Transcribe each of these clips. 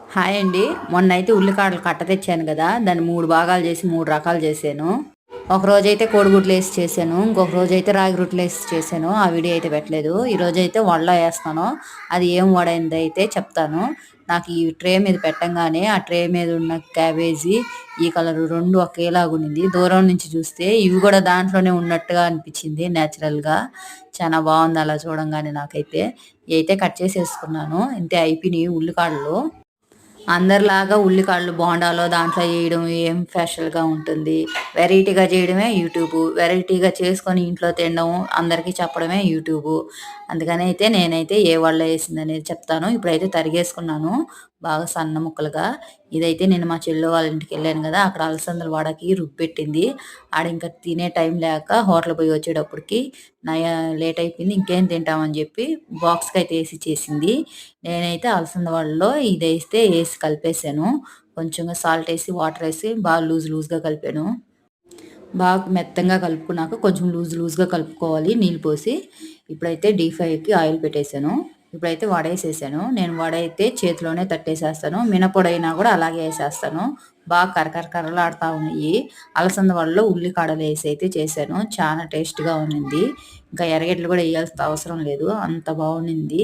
Hi అండి. మొన్నైతే ఉల్లికాడలు కట్ట తెచ్చాను కదా! దాన్ని 3 భాగాలు చేసి 3 రకాలు చేశాను. ఒకరోజైతే కోడిగుడ్లేసి చేశాను. ఇంకొక రోజైతే రాగి రొట్టెలేసి చేశాను. ఆ వీడియో అయితే పెట్టలేదు. ఈరోజైతే వడలో ఏస్తున్నాను. అది ఏం వడ అయిందైతే చెప్తాను. నాకు ఈ ట్రే మీద పెట్టంగానే ఆ ట్రే మీద ఉన్న క్యాబేజీ ఈ కలరు 2 ఒకేలాగుండింది. దూరం నుంచి చూస్తే ఇవి కూడా దాంట్లోనే ఉన్నట్టుగా అనిపించింది నేచురల్‌గా. చానా బావుంది అలా చూడంగానే నాకైతే. ఇయైతే కట్ చేసేసుకున్నాను. ఇంతే అయిపోయినియి ఉల్లికాడలు. అందరిలాగా ఉల్లికాడలు బోండాలో దాంట్లో చేయడం ఏం స్పెషల్‌గా ఉంటుంది. వెరైటీగా చేయడమే యూట్యూబు. వెరైటీగా చేసుకొని ఇంట్లో తినడం, అందరికీ చెప్పడమే యూట్యూబు. అందుకనైతే నేనైతే ఏ వడలో ఏసిందనేది చెప్తాను. ఇప్పుడైతే తరిగేసుకున్నాను బాగా సన్న ముక్కలుగా. ఇదైతే నేను మా చెల్లి వాళ్ళ ఇంటికెళ్ళాను గదా! అక్కడ అలసందల వడకి రుబ్బెట్టింది. ఆడింక తినే టైం లేక హోటల్ పోయి వచ్చేటప్పటికి లేట్ అయిపోయింది. ఇంకేం తింటామని జెప్పి బాక్స్‌కైతే ఏసిచ్చేసింది. నేనైతే అలసంద వడలో ఏసి కలిపేసాను. కొంచెంగా సాల్టేసి, వాటరేసి బాగా లూజ్‌గా కలిపాను. బాగా మెత్తంగా కలుపుకున్నాక కొంచెం లూజ్‌గా కలుపుకోవాలి నీళ్ళు పోసి. ఇప్పుడైతే డీప్ ఫ్రైకి ఆయిల్ పెట్టేసాను. ఇప్పుడైతే వడేసేసాను. నేను వడైతే చేతిలోనే తట్టేసేస్తాను. మినపొడైనా గూడా అలాగే ఏసేస్తాను. బాగా కరకరలాడుతా ఉన్నాయి. అలసంద వడలో ఉల్లికాడలేసి అయితే చేశాను. చాలా టేస్ట్‌గా ఉండింది. ఇంకా ఎర్రగడ్డలు గూడా ఎయ్యాల్సిన అవసరం లేదు. అంత బావుండింది.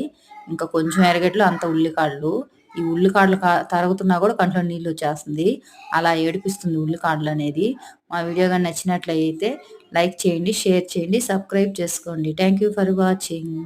ఇంకా కొంచెం ఎర్రగడ్డలు, అంత ఉల్లికాడలు. ఈ ఉల్లికాడలు తరుగుతున్నా గూడా కంట్లో నీళ్ళొచ్చేస్తుంది. అలా ఏడిపిస్తుంది ఉల్లికాడలనేది. మా వీడియో గాని నచ్చినట్లయితే లైక్ చేయండి, షేర్ చేయండి, సబ్స్క్రైబ్ చేసుకోండి. Thank you for watching.